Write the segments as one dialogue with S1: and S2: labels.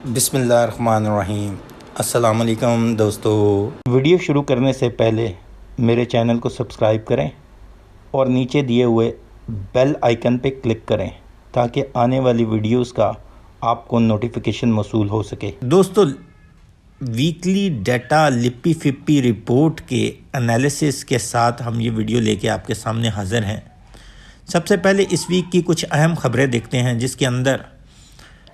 S1: बिस्मिल्लाहिर्रहमानिर्रहीम। अस्सलाम वालेकुम दोस्तों। वीडियो शुरू करने से पहले मेरे चैनल को सब्सक्राइब करें और नीचे दिए हुए बेल आइकन पे क्लिक करें ताकि आने वाली वीडियोस का आपको नोटिफिकेशन मौसूल हो सके। दोस्तों, वीकली डाटा लिपि फिपी रिपोर्ट के एनालिसिस के साथ हम ये वीडियो लेके आपके सामने हाज़िर हैं। सबसे पहले इस वीक की कुछ अहम खबरें देखते हैं, जिसके अंदर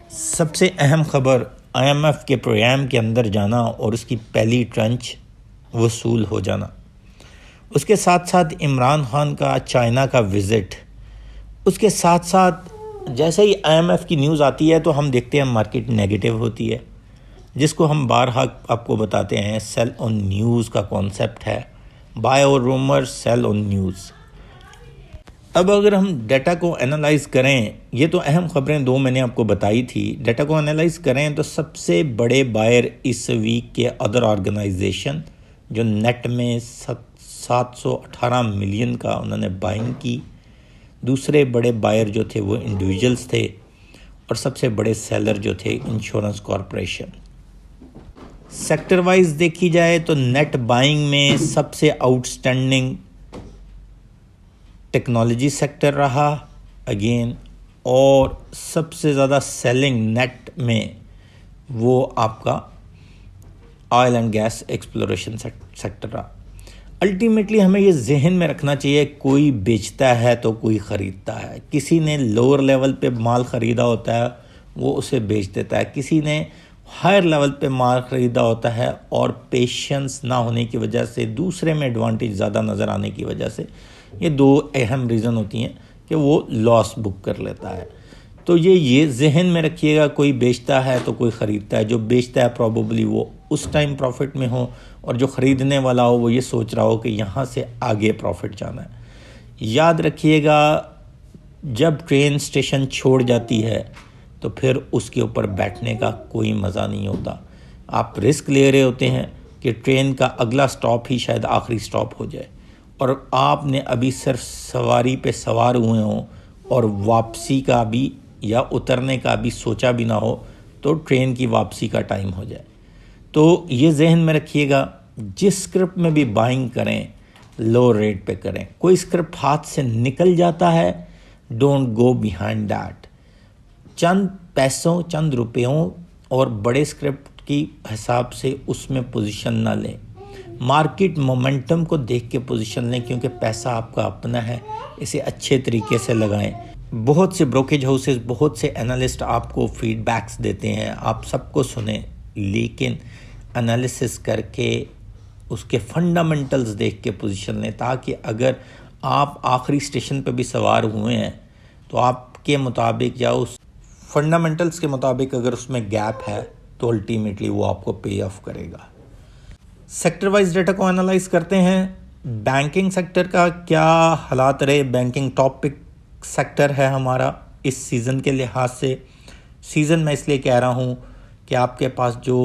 S1: सबसे अहम खबर IMF के प्रोग्राम के अंदर जाना और उसकी पहली ट्रंच वसूल हो जाना। उसके साथ साथ इमरान खान का चाइना का विज़िट। उसके साथ साथ जैसे ही IMF की न्यूज़ आती है तो हम देखते हैं मार्केट नेगेटिव होती है, जिसको हम बारहा आपको बताते हैं। सेल ऑन न्यूज़ का कॉन्सेप्ट है, बाय और रूमर, सेल ऑन न्यूज़। अब अगर हम डाटा को एनालाइज़ करें, ये तो अहम खबरें दो मैंने आपको बताई थी। डाटा को एनालाइज़ करें तो सबसे बड़े बायर इस वीक के अदर ऑर्गेनाइजेशन, जो नेट में 718 मिलियन का उन्होंने बाइंग की। दूसरे बड़े बायर जो थे वो इंडिविजुअल्स थे और सबसे बड़े सेलर जो थे इंश्योरेंस कॉरपोरेशन। सेक्टर वाइज देखी जाए तो नेट बाइंग में सबसे आउटस्टैंडिंग टेक्नोलॉजी सेक्टर रहा अगेन, और सबसे ज़्यादा सेलिंग नेट में वो आपका oil and gas exploration sector रहा। अल्टीमेटली हमें ये जहन में रखना चाहिए, कोई बेचता है तो कोई ख़रीदता है। किसी ने लोअर लेवल पे माल ख़रीदा होता है वो उसे बेच देता है, किसी ने हायर लेवल पे माल ख़रीदा होता है और पेशेंस ना होने की वजह से, दूसरे में एडवांटेज ज़्यादा नज़र आने की वजह से, ये दो अहम रीज़न होती हैं कि वो लॉस बुक कर लेता है। तो ये जहन में रखिएगा, कोई बेचता है तो कोई ख़रीदता है। जो बेचता है प्रॉबेबली वो उस टाइम प्रॉफिट में हो, और जो ख़रीदने वाला हो वो ये सोच रहा हो कि यहाँ से आगे प्रॉफिट जाना है। याद रखिएगा, जब ट्रेन स्टेशन छोड़ जाती है तो फिर उसके ऊपर बैठने का कोई मज़ा नहीं होता। आप रिस्क ले रहे होते हैं कि ट्रेन का अगला स्टॉप ही शायद आखिरी स्टॉप हो जाए, और आपने अभी सिर्फ सवारी पे सवार हुए हों और वापसी का भी या उतरने का भी सोचा भी ना हो तो ट्रेन की वापसी का टाइम हो जाए। तो ये जहन में रखिएगा, जिस स्क्रिप्ट में भी बाइंग करें लो रेट पे करें। कोई स्क्रिप्ट हाथ से निकल जाता है, डोंट गो बिहाइंड दैट। चंद पैसों, चंद रुपयों और बड़े स्क्रिप्ट की हिसाब से उसमें पोजीशन ना लें। मार्केट मोमेंटम को देख के पोजीशन लें, क्योंकि पैसा आपका अपना है, इसे अच्छे तरीके से लगाएं। बहुत से ब्रोकेज हाउसेस, बहुत से एनालिस्ट आपको फीडबैक्स देते हैं, आप सबको सुने, लेकिन एनालिसिस करके उसके फंडामेंटल्स देख के पोजीशन लें, ताकि अगर आप आखिरी स्टेशन पे भी सवार हुए हैं तो आपके मुताबिक या उस फंडामेंटल्स के मुताबिक अगर उसमें गैप है तो अल्टीमेटली वो आपको पे ऑफ करेगा। सेक्टर वाइज डाटा को एनालाइज करते हैं। बैंकिंग सेक्टर का क्या हालात रहे। बैंकिंग टॉपिक सेक्टर है हमारा इस सीज़न के लिहाज से। सीज़न मैं इसलिए कह रहा हूँ कि आपके पास जो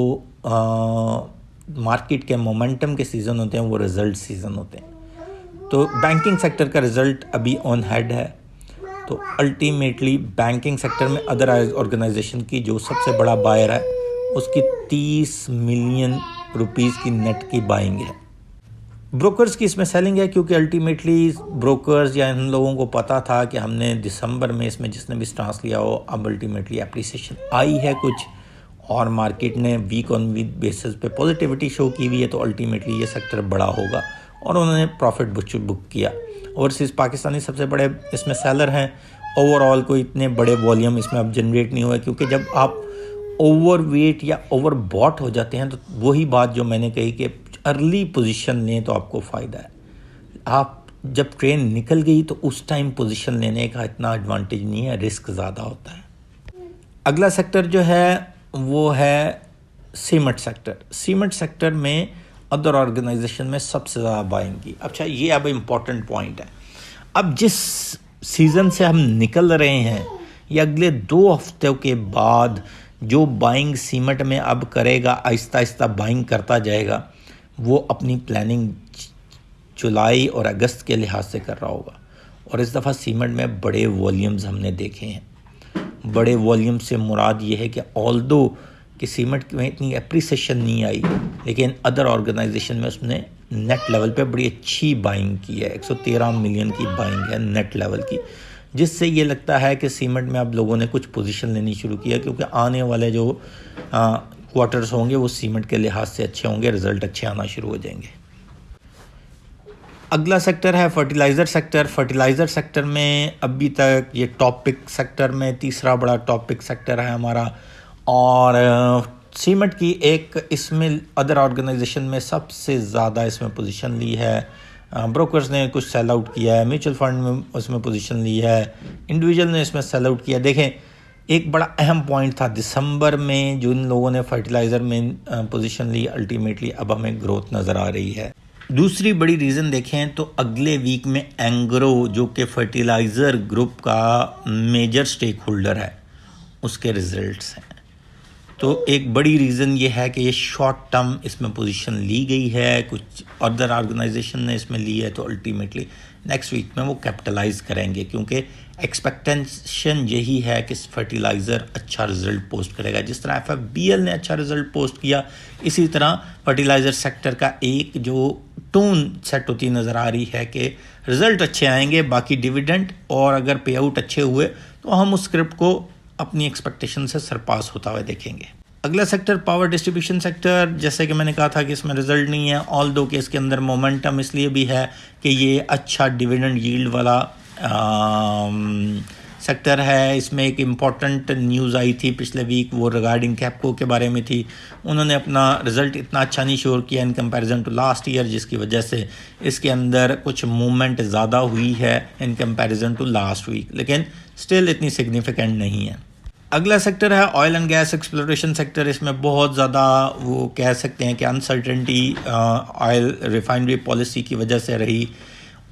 S1: मार्केट के मोमेंटम के सीज़न होते हैं वो रिज़ल्ट सीज़न होते हैं। तो बैंकिंग सेक्टर का रिज़ल्ट अभी ऑन हेड है, तो अल्टीमेटली बैंकिंग सेक्टर में अदर ऑर्गेनाइजेशन की जो सबसे बड़ा बायर है उसकी 30 मिलियन रुपीस की नेट की बाइंग है। ब्रोकर्स की इसमें सेलिंग है, क्योंकि अल्टीमेटली ब्रोकर्स या इन लोगों को पता था कि हमने दिसंबर में इसमें जिसने भी स्टांस लिया हो, अब अल्टीमेटली एप्रिसिएशन आई है कुछ, और मार्केट ने वीक ऑन वीक बेसिस पे पॉजिटिविटी शो की हुई है, तो अल्टीमेटली ये सेक्टर बड़ा होगा और उन्होंने प्रॉफिट बुक किया। ओवरसीज़ पाकिस्तानी सबसे बड़े इसमें सेलर हैं। ओवरऑल कोई इतने बड़े वॉल्यूम इसमें अब जनरेट नहीं हुआ, क्योंकि जब आप ओवर वेट या ओवर बॉट हो जाते हैं तो वही बात जो मैंने कही कि अर्ली पोजीशन लें तो आपको फ़ायदा है। आप जब ट्रेन निकल गई तो उस टाइम पोजीशन लेने का इतना एडवांटेज नहीं है, रिस्क ज़्यादा होता है। अगला सेक्टर जो है वो है सीमेंट सेक्टर। सीमेंट सेक्टर में अदर ऑर्गेनाइजेशन में सबसे ज़्यादा बाइंग की। अच्छा, ये अब इम्पॉर्टेंट पॉइंट है। अब जिस सीज़न से हम निकल रहे हैं, ये अगले 2 हफ्तों के बाद जो बाइंग सीमेंट में अब करेगा, आहिस्ता आहिस्ता बाइंग करता जाएगा, वो अपनी प्लानिंग जुलाई और अगस्त के लिहाज से कर रहा होगा। और इस दफ़ा सीमेंट में बड़े वॉल्यूम्स हमने देखे हैं। बड़े वॉल्यूम से मुराद ये है कि ऑल्दो कि सीमेंट में इतनी एप्रिसिएशन नहीं आई, लेकिन अदर ऑर्गेनाइजेशन में उसने नेट लेवल पे बड़ी अच्छी बाइंग की है। 113 मिलियन की बाइंग है नेट लेवल की, जिससे ये लगता है कि सीमेंट में अब लोगों ने कुछ पोजीशन लेनी शुरू किया, क्योंकि आने वाले जो क्वार्टर्स होंगे वो सीमेंट के लिहाज से अच्छे होंगे, रिजल्ट अच्छे आना शुरू हो जाएंगे। अगला सेक्टर है फर्टिलाइज़र सेक्टर। फर्टिलाइज़र सेक्टर में अभी तक ये टॉपिक सेक्टर में तीसरा बड़ा टॉपिक सेक्टर है हमारा, और सीमेंट की एक इसमें अदर ऑर्गेनाइजेशन में सबसे ज़्यादा इसमें पोजीशन ली है। ब्रोकर्स ने कुछ सेल आउट किया है, म्यूचुअल फंड में उसमें पोजीशन ली है, इंडिविजुअल ने इसमें सेल आउट किया। देखें, एक बड़ा अहम पॉइंट था दिसंबर में जिन लोगों ने फर्टिलाइज़र में पोजीशन ली, अल्टीमेटली अब हमें ग्रोथ नज़र आ रही है। दूसरी बड़ी रीज़न देखें तो अगले वीक में एंग्रो, जो कि फर्टिलाइज़र ग्रुप का मेजर स्टेक होल्डर है, उसके रिजल्ट्स हैं। तो एक बड़ी रीज़न ये है कि ये शॉर्ट टर्म इसमें पोजीशन ली गई है, कुछ अदर ऑर्गेनाइजेशन ने इसमें ली है, तो अल्टीमेटली नेक्स्ट वीक में वो कैपिटलाइज करेंगे, क्योंकि एक्सपेक्टेशन यही है कि फर्टिलाइज़र अच्छा रिजल्ट पोस्ट करेगा। जिस तरह FFBL ने अच्छा रिजल्ट पोस्ट किया, इसी तरह फर्टिलाइज़र सेक्टर का एक जो टोन सेट होती नज़र आ रही है कि रिज़ल्ट अच्छे आएंगे, बाकी डिविडेंड और अगर पे आउट अच्छे हुए तो हम उस स्क्रिप्ट को अपनी एक्सपेक्टेशन से सरपास होता हुआ देखेंगे। अगला सेक्टर पावर डिस्ट्रीब्यूशन सेक्टर, जैसे कि मैंने कहा था कि इसमें रिजल्ट नहीं है, ऑल दो कि इसके अंदर मोमेंटम इसलिए भी है कि ये अच्छा डिविडेंड यील्ड वाला सेक्टर है। इसमें एक इम्पॉर्टेंट न्यूज़ आई थी पिछले वीक, वो रिगार्डिंग कैपको के बारे में थी। उन्होंने अपना रिज़ल्ट इतना अच्छा नहीं शोर किया in comparison to last year, जिसकी वजह से इसके अंदर कुछ मूवमेंट ज़्यादा हुई है in comparison to last week, लेकिन स्टिल इतनी सिग्निफिकेंट नहीं है। अगला सेक्टर है oil and gas exploration sector. इसमें बहुत ज़्यादा वो कह सकते हैं कि अनसर्टेनिटी ऑयल रिफाइनरी पॉलिसी की वजह से रही,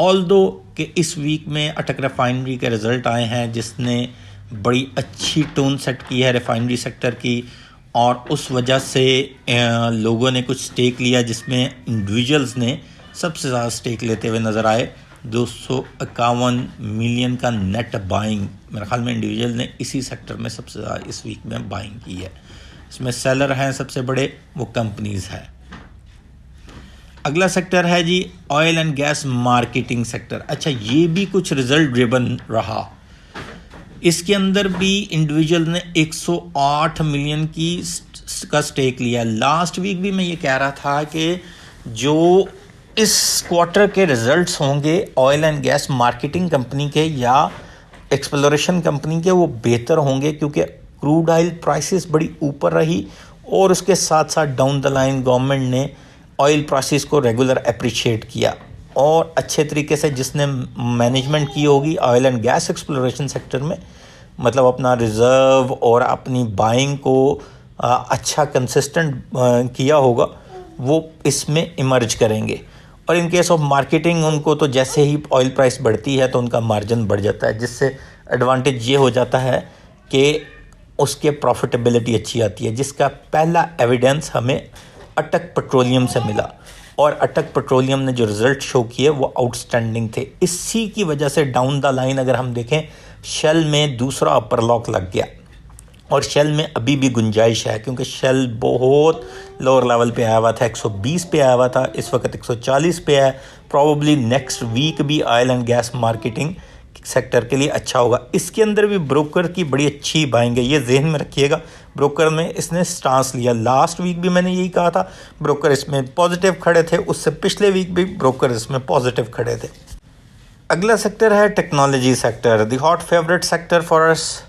S1: ऑल्दो कि इस वीक में अटक रिफाइनरी के रिज़ल्ट आए हैं, जिसने बड़ी अच्छी टोन सेट की है रिफाइनरी सेक्टर की, और उस वजह से लोगों ने कुछ स्टेक लिया, जिसमें इंडिविजुअल्स ने सबसे ज़्यादा स्टेक लेते हुए नज़र आए। 251 मिलियन का नेट बाइंग मेरे ख्याल में इंडिविजुअल ने इसी सेक्टर में सबसे ज़्यादा इस वीक में बाइंग की है। इसमें सेलर हैं सबसे बड़े, वो कंपनीज़ है। अगला सेक्टर है जी oil and gas marketing sector. अच्छा, ये भी कुछ रिजल्ट ड्रिवन रहा। इसके अंदर भी इंडिविजुअल ने 108 मिलियन का स्टेक लिया। लास्ट वीक भी मैं ये कह रहा था कि जो इस क्वार्टर के रिजल्ट्स होंगे oil and gas marketing company के या एक्सप्लोरेशन कंपनी के, वो बेहतर होंगे, क्योंकि क्रूड ऑयल प्राइसेस बड़ी ऊपर रही, और उसके साथ साथ डाउन द लाइन गवर्नमेंट ने ऑयल प्राइसेस को रेगुलर अप्रिशिएट किया, और अच्छे तरीके से जिसने मैनेजमेंट की होगी oil and gas exploration sector में, मतलब अपना रिज़र्व और अपनी बाइंग को अच्छा कंसिस्टेंट किया होगा, वो इसमें इमर्ज करेंगे। और इन केस ऑफ मार्केटिंग, उनको तो जैसे ही ऑयल प्राइस बढ़ती है तो उनका मार्जिन बढ़ जाता है, जिससे एडवांटेज ये हो जाता है कि उसके प्रॉफिटेबिलिटी अच्छी आती है, जिसका पहला एविडेंस हमें अटक पेट्रोलियम से मिला, और अटक पेट्रोलियम ने जो रिज़ल्ट शो किए वो आउटस्टैंडिंग थे। इसी की वजह से डाउन द लाइन अगर हम देखें, शेल में दूसरा अपर लॉक लग गया, और शेल में अभी भी गुंजाइश है, क्योंकि शेल बहुत लोअर लेवल पे आया हुआ था, 120 पे आया हुआ था, इस वक्त 140 पे है। प्रॉबली नेक्स्ट वीक भी oil and gas marketing sector के लिए अच्छा होगा। इसके अंदर भी ब्रोकर की बड़ी अच्छी बाइंग है, ये जहन में रखिएगा। ब्रोकर में इसने स्टांस लिया, लास्ट वीक भी मैंने यही कहा था, ब्रोकर इसमें पॉजिटिव खड़े थे, उससे पिछले वीक भी ब्रोकर इसमें पॉजिटिव खड़े थे। अगला सेक्टर है technology sector, the hot favourite sector for us.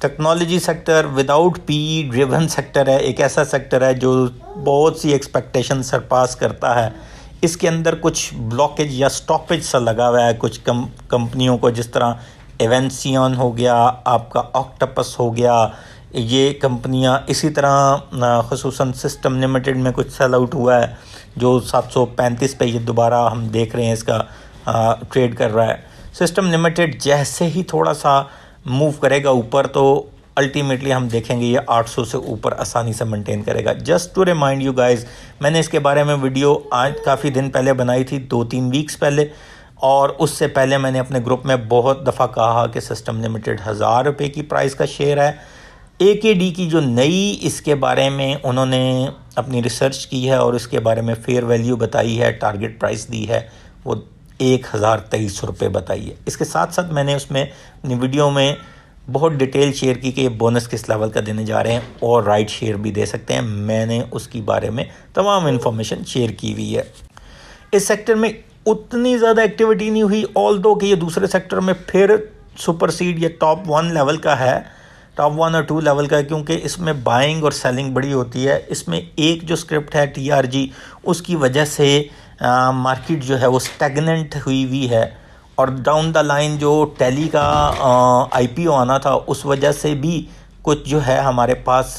S1: Technology sector without P driven sector है, एक ऐसा सेक्टर है जो बहुत सी एक्सपेक्टेशन सरपास करता है। इसके अंदर कुछ ब्लॉकेज या स्टॉपेज सा लगा हुआ है कुछ कंपनियों को, जिस तरह एवेंसियन हो गया, आपका ऑक्टोपस हो गया, ये कंपनियां। इसी तरह ख़ुसूसन सिस्टम लिमिटेड में कुछ सेल आउट हुआ है, जो 735 पे ये दोबारा हम देख रहे हैं इसका ट्रेड कर रहा है। सिस्टम लिमिटेड जैसे ही थोड़ा सा मूव करेगा ऊपर, तो अल्टीमेटली हम देखेंगे ये 800 से ऊपर आसानी से मेंटेन करेगा। Just to remind you guys, मैंने इसके बारे में वीडियो आज काफ़ी दिन पहले बनाई थी, 2-3 वीक्स पहले, और उससे पहले मैंने अपने ग्रुप में बहुत दफ़ा कहा कि सिस्टम लिमिटेड 1000 रुपये की प्राइस का शेयर है। AKD की जो नई इसके बारे में उन्होंने अपनी रिसर्च की है और इसके बारे में फेयर वैल्यू बताई है, टारगेट प्राइस दी है, वो 1023 रुपये बताई है। इसके साथ साथ मैंने उसमें अपनी वीडियो में बहुत डिटेल शेयर की कि ये बोनस किस लेवल का देने जा रहे हैं और राइट शेयर भी दे सकते हैं। मैंने उसकी बारे में तमाम इन्फॉर्मेशन शेयर की हुई है। इस सेक्टर में उतनी ज़्यादा एक्टिविटी नहीं हुई, ऑल्दो कि ये दूसरे सेक्टर में फिर सुपरसीड या टॉप 1 लेवल का है, टॉप 1 और 2 लेवल का है, क्योंकि इसमें बाइंग और सेलिंग बड़ी होती है। इसमें एक जो स्क्रिप्ट है TRG, उसकी वजह से मार्केट जो है वो स्टैगनेंट हुई है और डाउन द लाइन जो टेली का IPO आना था उस वजह से भी कुछ जो है हमारे पास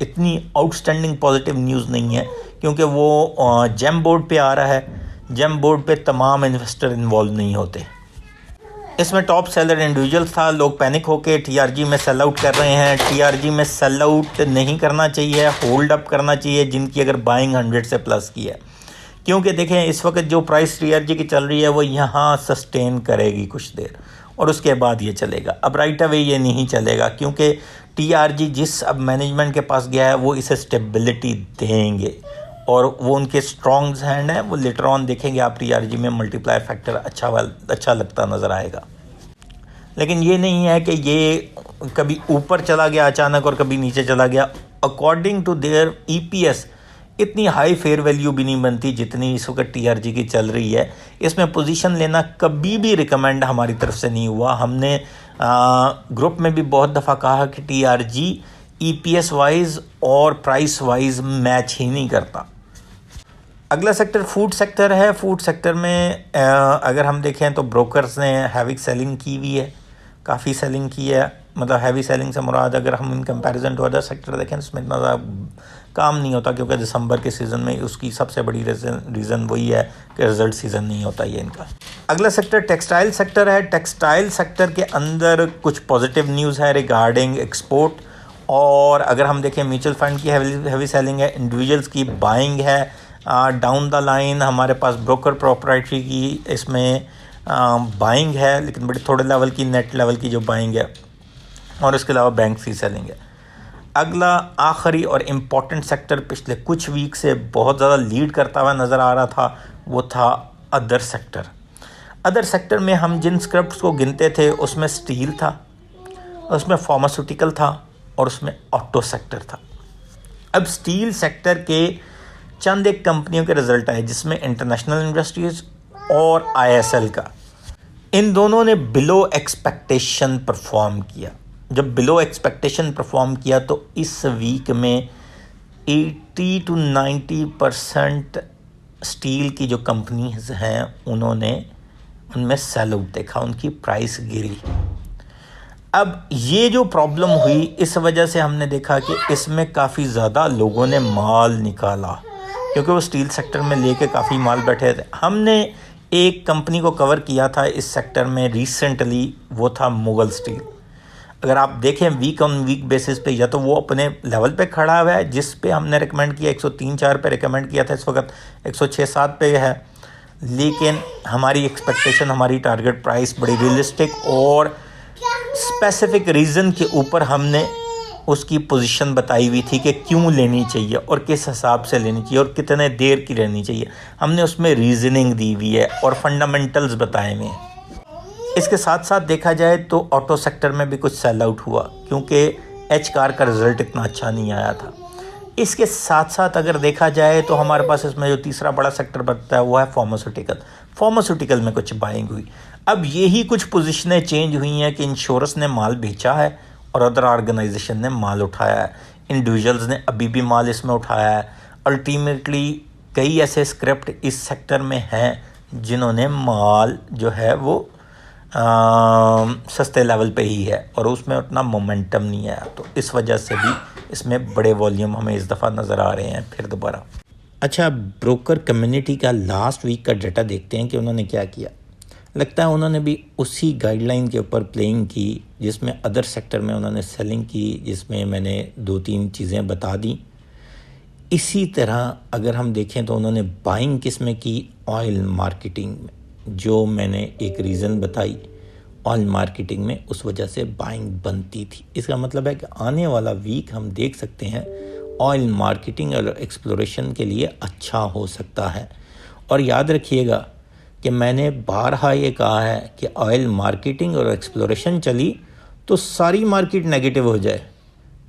S1: इतनी आउटस्टैंडिंग पॉजिटिव न्यूज़ नहीं है, क्योंकि वो जेम बोर्ड पे आ रहा है। जेम बोर्ड पे तमाम इन्वेस्टर इन्वॉल्व नहीं होते। इसमें टॉप सेलर इंडिविजुअल था, लोग पैनिक होके TRG में सेल आउट कर रहे हैं। TRG में सेल आउट नहीं करना चाहिए, होल्ड अप करना चाहिए जिनकी अगर बाइंग 100 से प्लस की है, क्योंकि देखें इस वक्त जो प्राइस TRG की चल रही है वो यहाँ सस्टेन करेगी कुछ देर और उसके बाद ये चलेगा। अब राइट अवे ये नहीं चलेगा, क्योंकि TRG जिस अब मैनेजमेंट के पास गया है वो इसे स्टेबिलिटी देंगे और वो उनके स्ट्रॉन्ग हैंड है। वो लेटर ऑन देखेंगे आप TRG में मल्टीप्लायर फैक्टर अच्छा लगता नज़र आएगा। लेकिन ये नहीं है कि ये कभी ऊपर चला गया अचानक और कभी नीचे चला गया। अकॉर्डिंग टू देयर EPS इतनी हाई फेयर वैल्यू भी नहीं बनती जितनी इस वक्त TRG की चल रही है। इसमें पोजीशन लेना कभी भी रिकमेंड हमारी तरफ से नहीं हुआ। हमने ग्रुप में भी बहुत दफ़ा कहा कि TRG EPS वाइज और प्राइस वाइज मैच ही नहीं करता। अगला सेक्टर फूड सेक्टर है। फूड सेक्टर में अगर हम देखें तो ब्रोकर्स ने हैवी सेलिंग की हुई है, काफ़ी सेलिंग की है। मतलब हैवी सेलिंग से मुराद अगर हम in comparison to other sector देखें तो इसमें इतना ज़्यादा काम नहीं होता, क्योंकि दिसंबर के सीज़न में उसकी सबसे बड़ी रीज़न वही है कि रिज़ल्ट सीज़न नहीं होता ये इनका। अगला सेक्टर टेक्सटाइल सेक्टर है। टेक्सटाइल सेक्टर के अंदर कुछ पॉजिटिव न्यूज़ है रिगार्डिंग एक्सपोर्ट, और अगर हम देखें म्यूचुअल फंड की हैवी सेलिंग है, इंडिविजुअल्स की बाइंग है। डाउन द लाइन हमारे पास ब्रोकर प्रॉपराइटरी की इसमें बाइंग है, लेकिन बड़ी थोड़े लेवल की नेट लेवल की जो बाइंग है, और इसके अलावा बैंक सी सेलिंग है। अगला आखिरी और इम्पॉर्टेंट सेक्टर पिछले कुछ वीक से बहुत ज़्यादा लीड करता हुआ नज़र आ रहा था, वो था अदर सेक्टर। अदर सेक्टर में हम जिन स्क्रिप्ट्स को गिनते थे उसमें स्टील था, उसमें फार्मास्यूटिकल था और उसमें ऑटो सेक्टर था। अब स्टील सेक्टर के चंद एक कंपनियों के रिजल्ट आए जिसमें इंटरनेशनल इंडस्ट्रीज और ISL का, इन दोनों ने बिलो एक्सपेक्टेशन परफॉर्म किया। जब बिलो एक्सपेक्टेशन परफॉर्म किया तो इस वीक में 80 to 90% स्टील की जो कंपनीज हैं उनमें सेल आउट देखा, उनकी प्राइस गिरी। अब ये जो प्रॉब्लम हुई इस वजह से हमने देखा कि इसमें काफ़ी ज़्यादा लोगों ने माल निकाला, क्योंकि वो स्टील सेक्टर में लेके काफ़ी माल बैठे थे। हमने एक कंपनी को कवर किया था इस सेक्टर में रिसेंटली, वो था मुगल स्टील। अगर आप देखें वीक ऑन वीक बेसिस पे, या तो वो अपने लेवल पे खड़ा हुआ है जिस पे हमने रिकमेंड किया 103-4 पे रिकमेंड किया था, इस वक्त 106-7 पे है। लेकिन हमारी एक्सपेक्टेशन, हमारी टारगेट प्राइस बड़ी रियलिस्टिक और स्पेसिफिक रीज़न के ऊपर हमने उसकी पोजीशन बताई हुई थी कि क्यों लेनी चाहिए और किस हिसाब से लेनी चाहिए और कितने देर की रहनी चाहिए। हमने उसमें रीजनिंग दी हुई है और फंडामेंटल्स बताए हुए हैं। इसके साथ साथ देखा जाए तो ऑटो सेक्टर में भी कुछ सेल आउट हुआ, क्योंकि एच कार का रिज़ल्ट इतना अच्छा नहीं आया था। इसके साथ साथ अगर देखा जाए तो हमारे पास इसमें जो तीसरा बड़ा सेक्टर बनता है वो है फार्मास्यूटिकल में कुछ बाइंग हुई। अब यही कुछ पोजीशनें चेंज हुई हैं कि इंश्योरेंस ने माल बेचा है और अदर ऑर्गेनाइजेशन ने माल उठाया है, इंडिविजुअल्स ने अभी भी माल इसमें उठाया है। अल्टीमेटली कई ऐसे स्क्रिप्ट इस सेक्टर में हैं जिन्होंने माल जो है वो सस्ते लेवल पे ही है और उसमें उतना मोमेंटम नहीं आया, तो इस वजह से भी इसमें बड़े वॉल्यूम हमें इस दफ़ा नज़र आ रहे हैं फिर दोबारा। अच्छा, ब्रोकर कम्युनिटी का लास्ट वीक का डाटा देखते हैं कि उन्होंने क्या किया। लगता है उन्होंने भी उसी गाइडलाइन के ऊपर प्लेइंग की जिसमें अदर सेक्टर में उन्होंने सेलिंग की, जिसमें मैंने 2-3 चीज़ें बता दी। इसी तरह अगर हम देखें तो उन्होंने बाइंग किस में की, ऑयल मार्केटिंग में, जो मैंने एक रीज़न बताई ऑयल मार्केटिंग में उस वजह से बाइंग बनती थी। इसका मतलब है कि आने वाला वीक हम देख सकते हैं ऑयल मार्केटिंग और एक्सप्लोरेशन के लिए अच्छा हो सकता है। और याद रखिएगा कि मैंने बारहा ये कहा है कि ऑयल मार्केटिंग और एक्सप्लोरेशन चली तो सारी मार्केट नेगेटिव हो जाए।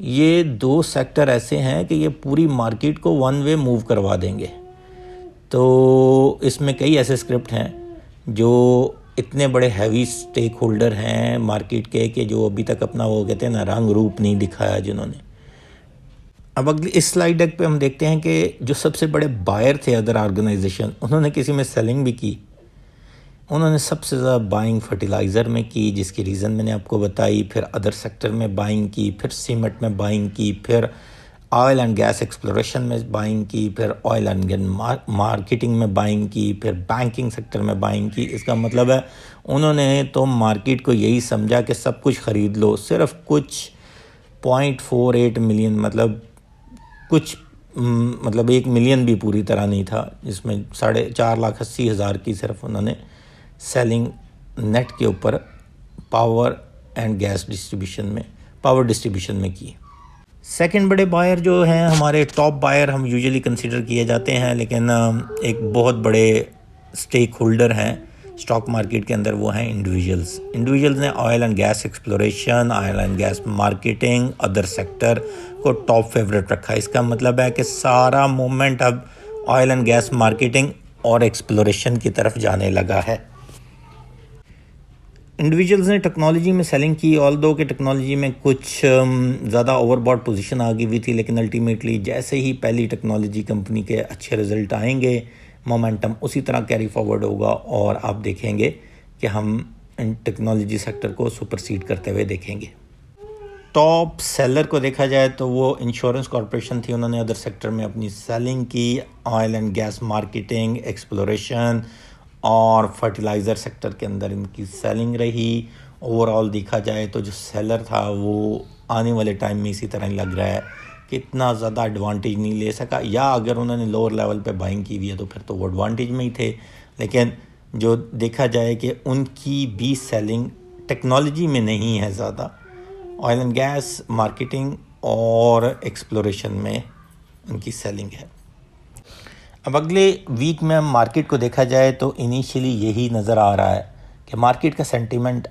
S1: ये दो सेक्टर ऐसे हैं कि ये पूरी मार्केट को वन वे मूव करवा देंगे। तो इसमें कई ऐसे स्क्रिप्ट हैं जो इतने बड़े हैवी स्टेक होल्डर हैं मार्केट के कि जो अभी तक अपना वो कहते हैं ना रंग रूप नहीं दिखाया जिन्होंने। अब अगली इस स्लाइड डेक पे हम देखते हैं कि जो सबसे बड़े बायर थे अदर ऑर्गेनाइजेशन, उन्होंने किसी में सेलिंग भी की। उन्होंने सबसे ज़्यादा बाइंग फर्टिलाइज़र में की, जिसकी रीज़न मैंने आपको बताई। फिर अदर सेक्टर में बाइंग की, फिर सीमेंट में बाइंग की, फिर ऑयल एंड गैस एक्सप्लोरेशन में बाइंग की, फिर ऑयल एंड गैस मार्केटिंग में बाइंग की, फिर बैंकिंग सेक्टर में बाइंग की। इसका मतलब है उन्होंने तो मार्केट को यही समझा कि सब कुछ ख़रीद लो। सिर्फ कुछ 0.48 मिलियन मतलब कुछ मतलब 1 मिलियन भी पूरी तरह नहीं था, जिसमें 4,80,000 की सिर्फ उन्होंने सेलिंग नेट के ऊपर पावर डिस्ट्रीब्यूशन में की। सेकंड बड़े बायर जो हैं हमारे टॉप बायर हम यूजुअली कंसीडर किए जाते हैं, लेकिन एक बहुत बड़े स्टेक होल्डर हैं स्टॉक मार्केट के अंदर, वो हैं इंडिविजुअल्स ने oil and gas exploration, oil and gas marketing, other sector को टॉप फेवरेट रखा। इसका मतलब है कि सारा मूवमेंट अब ऑयल एंड गैस मार्केटिंग और एक्सप्लोरेशन की तरफ जाने लगा है। इंडिविजुअल्स ने टेक्नोलॉजी में सेलिंग की, ऑल्दो कि टेक्नोलॉजी में कुछ ज़्यादा ओवरबॉट पोजीशन आ गई हुई थी, लेकिन अल्टीमेटली जैसे ही पहली टेक्नोलॉजी कंपनी के अच्छे रिजल्ट आएंगे, मोमेंटम उसी तरह कैरी फॉरवर्ड होगा और आप देखेंगे कि हम इन टेक्नोलॉजी सेक्टर को सुपरसीड करते हुए देखेंगे। टॉप सेलर को देखा जाए तो वो इंश्योरेंस कॉरपोरेशन थी। उन्होंने अदर सेक्टर में अपनी सेलिंग की, oil and gas marketing, exploration और फर्टिलाइज़र सेक्टर के अंदर इनकी सेलिंग रही। ओवरऑल देखा जाए तो जो सेलर था वो आने वाले टाइम में इसी तरह लग रहा है कि इतना ज़्यादा एडवांटेज नहीं ले सका, या अगर उन्होंने लोअर लेवल पे बाइंग की हुई है तो फिर तो वो एडवांटेज में ही थे। लेकिन जो देखा जाए कि उनकी भी सेलिंग टेक्नोलॉजी में नहीं है ज़्यादा, ऑयल एंड गैस मार्केटिंग और एक्सप्लोरेशन में उनकी सेलिंग है। अब अगले वीक में मार्केट को देखा जाए तो इनिशियली यही नज़र आ रहा है कि मार्केट का सेंटीमेंट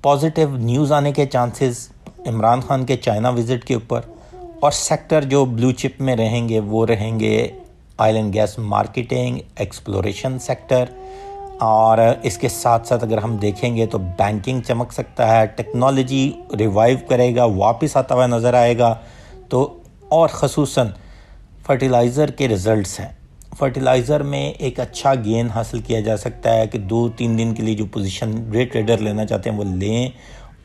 S1: पॉजिटिव न्यूज़ आने के चांसेस इमरान खान के चाइना विज़िट के ऊपर, और सेक्टर जो ब्लू चिप में रहेंगे वो रहेंगे oil and gas marketing, exploration sector. और इसके साथ साथ अगर हम देखेंगे तो बैंकिंग चमक सकता है, टेक्नोलॉजी रिवाइव करेगा, वापस आता हुआ नज़र आएगा। तो और ख़ुसूसन फर्टिलाइज़र के रिज़ल्ट्स हैं, फर्टिलाइज़र में एक अच्छा गेन हासिल किया जा सकता है कि 2-3 दिन के लिए जो पोजीशन डे ट्रेडर लेना चाहते हैं वो लें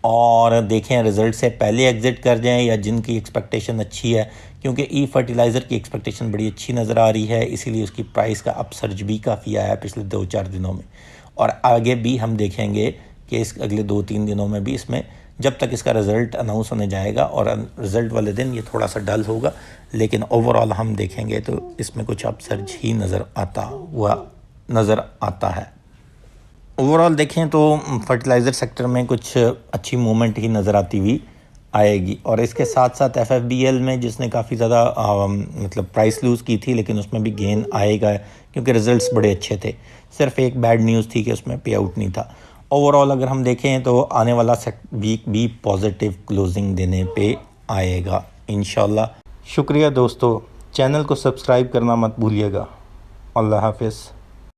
S1: और देखें रिज़ल्ट से पहले एग्ज़िट कर जाएं, या जिनकी एक्सपेक्टेशन अच्छी है, क्योंकि ई फर्टिलाइज़र की एक्सपेक्टेशन बड़ी अच्छी नज़र आ रही है, इसीलिए उसकी प्राइस का अपसर्ज भी काफ़ी आया है पिछले 2-4 दिनों में। और आगे भी हम देखेंगे कि इस अगले 2-3 दिनों में भी इसमें, जब तक इसका रिज़ल्ट अनाउंस होने जाएगा, और रिज़ल्ट वाले दिन ये थोड़ा सा डल होगा, लेकिन ओवरऑल हम देखेंगे तो इसमें कुछ अपसर्ज ही नज़र आता है। ओवरऑल देखें तो फर्टिलाइज़र सेक्टर में कुछ अच्छी मूवमेंट ही नज़र आती हुई आएगी। और इसके साथ साथ FFBL में, जिसने काफ़ी ज़्यादा मतलब प्राइस लूज़ की थी, लेकिन उसमें भी गेन आएगा क्योंकि रिज़ल्ट्स बड़े अच्छे थे। सिर्फ एक बैड न्यूज़ थी कि उसमें पे आउट नहीं था। ओवरऑल अगर हम देखें तो आने वाला वीक भी पॉजिटिव क्लोजिंग देने पे आएगा इंशाल्लाह। शुक्रिया दोस्तों, चैनल को सब्सक्राइब करना मत भूलिएगा। अल्लाह हाफ़िज़।